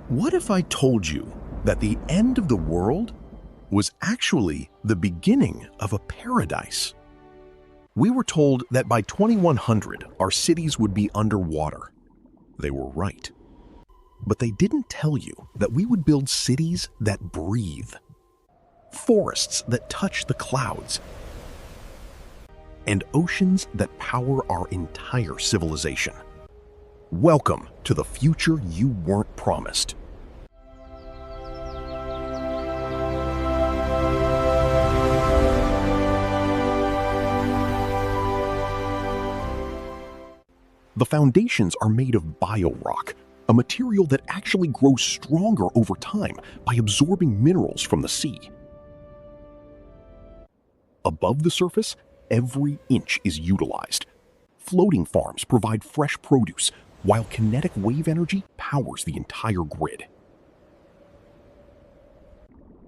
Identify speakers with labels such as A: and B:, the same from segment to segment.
A: What if I told you that the end of the world was actually the beginning of a paradise? We were told that by 2100, our cities would be underwater. They were right. But they didn't tell you that we would build cities that breathe, forests that touch the clouds, and oceans that power our entire civilization. Welcome to the future you weren't promised. The foundations are made of biorock, a material that actually grows stronger over time by absorbing minerals from the sea. Above the surface, every inch is utilized. Floating farms provide fresh produce, while kinetic wave energy powers the entire grid.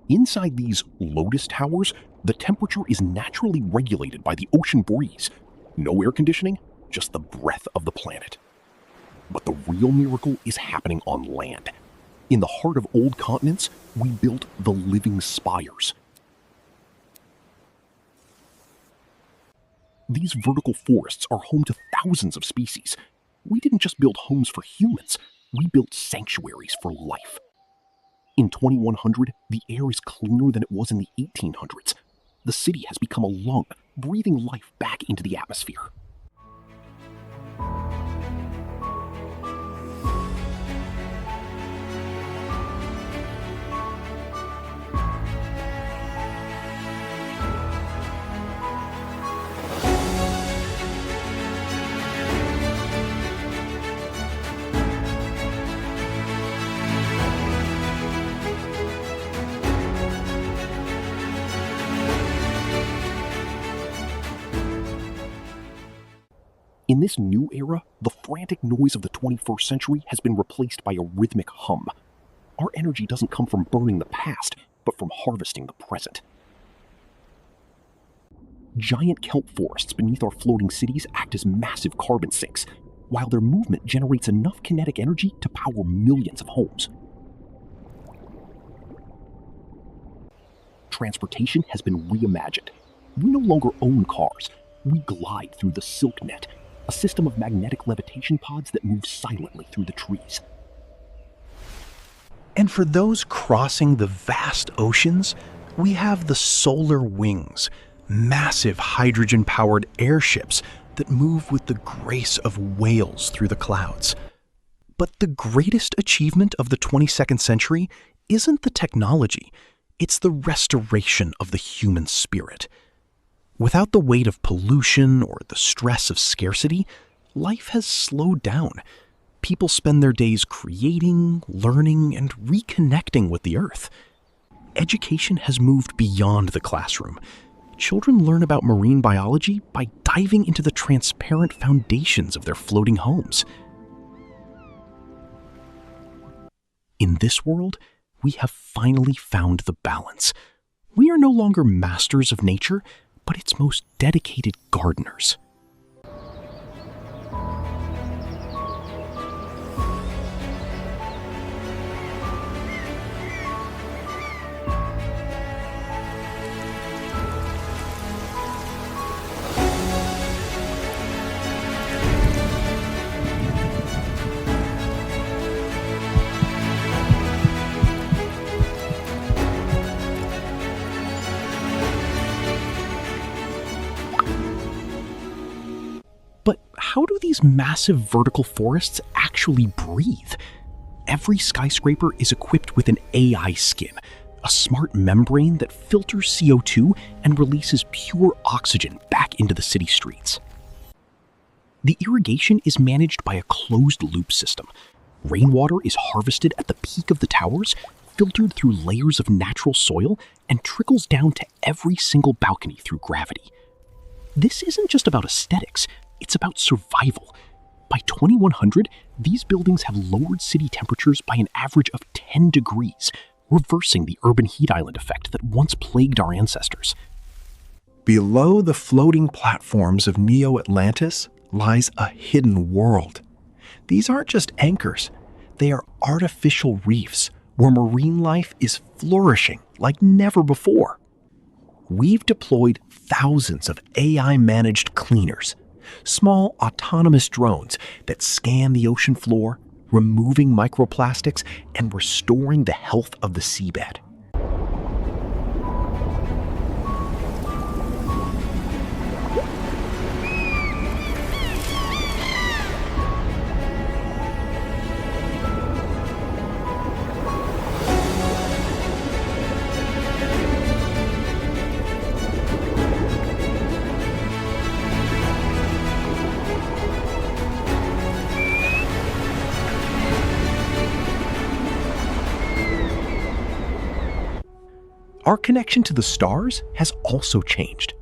A: Inside these lotus towers, the temperature is naturally regulated by the ocean breeze. No air conditioning, just the breath of the planet. But the real miracle is happening on land. In the heart of old continents, we built the living spires. These vertical forests are home to thousands of species. We didn't just build homes for humans, we built sanctuaries for life. In 2100, the air is cleaner than it was in the 1800s. The city has become a lung, breathing life back into the atmosphere. In this new era, the frantic noise of the 21st century has been replaced by a rhythmic hum. Our energy doesn't come from burning the past, but from harvesting the present. Giant kelp forests beneath our floating cities act as massive carbon sinks, while their movement generates enough kinetic energy to power millions of homes. Transportation has been reimagined. We no longer own cars. We glide through the silk net, a system of magnetic levitation pods that move silently through the trees.
B: And for those crossing the vast oceans, we have the solar wings, massive hydrogen-powered airships that move with the grace of whales through the clouds. But the greatest achievement of the 22nd century isn't the technology, it's the restoration of the human spirit. Without the weight of pollution or the stress of scarcity, life has slowed down. People spend their days creating, learning, and reconnecting with the earth. Education has moved beyond the classroom. Children learn about marine biology by diving into the transparent foundations of their floating homes. In this world, we have finally found the balance. We are no longer masters of nature, but its most dedicated gardeners. But how do these massive vertical forests actually breathe? Every skyscraper is equipped with an AI skin, a smart membrane that filters CO2 and releases pure oxygen back into the city streets. The irrigation is managed by a closed-loop system. Rainwater is harvested at the peak of the towers, filtered through layers of natural soil, and trickles down to every single balcony through gravity. This isn't just about aesthetics. It's about survival. By 2100, these buildings have lowered city temperatures by an average of 10 degrees, reversing the urban heat island effect that once plagued our ancestors.
C: Below the floating platforms of Neo-Atlantis lies a hidden world. These aren't just anchors.
B: They are artificial reefs where marine life is flourishing like never before. We've deployed thousands of AI-managed cleaners, small autonomous drones that scan the ocean floor, removing microplastics and restoring the health of the seabed. Our connection to the stars has also changed.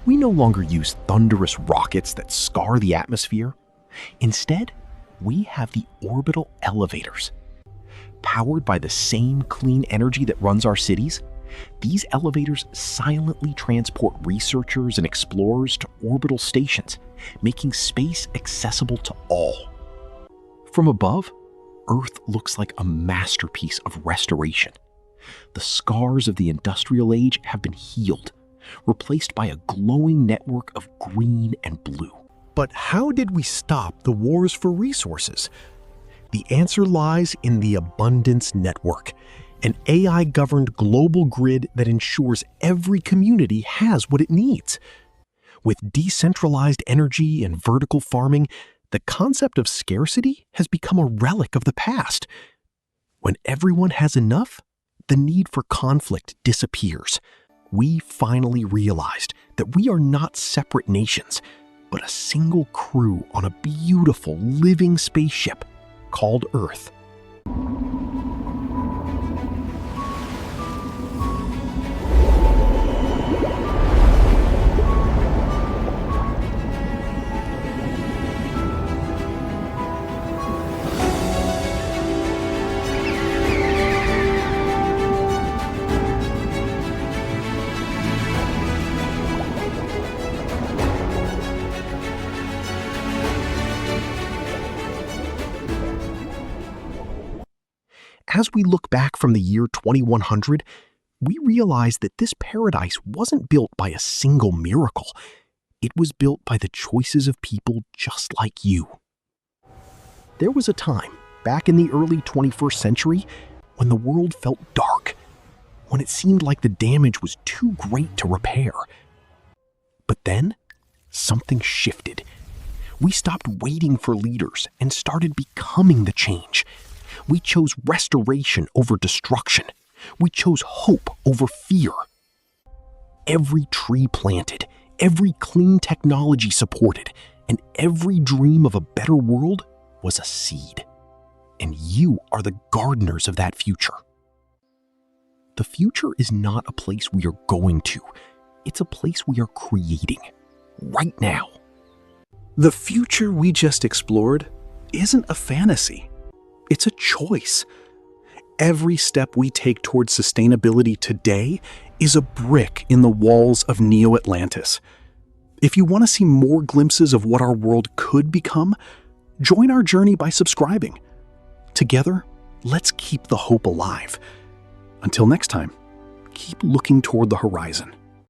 B: We no longer use thunderous rockets that scar the atmosphere. Instead, we have the orbital elevators. Powered by the same clean energy that runs our cities, these elevators silently transport researchers and explorers to orbital stations, making space accessible to all. From above, Earth looks like a masterpiece of restoration. The scars of the industrial age have been healed, replaced by a glowing network of green and blue.
A: But how did we stop the wars for resources? The answer lies in the Abundance Network, an AI-governed global grid that ensures every community has what it needs. With decentralized energy and vertical farming, the concept of scarcity has become a relic of the past. When everyone has enough, the need for conflict disappears. We finally realized that we are not separate nations, but a single crew on a beautiful living spaceship called Earth. As we look back from the year 2100, we realize that this paradise wasn't built by a single miracle. It was built by the choices of people just like you. There was a time, back in the early 21st century, when the world felt dark, when it seemed like the damage was too great to repair. But then, something shifted. We stopped waiting for leaders and started becoming the change. We chose restoration over destruction. We chose hope over fear. Every tree planted, every clean technology supported, and every dream of a better world was a seed. And you are the gardeners of that future. The future is not a place we are going to. It's a place we are creating, right now.
C: The future we just explored isn't a fantasy. It's a choice. Every step we take towards sustainability today is a brick in the walls of Neo Atlantis. If you want to see more glimpses of what our world could become, join our journey by subscribing. Together, let's keep the hope alive. Until next time, keep looking toward the horizon.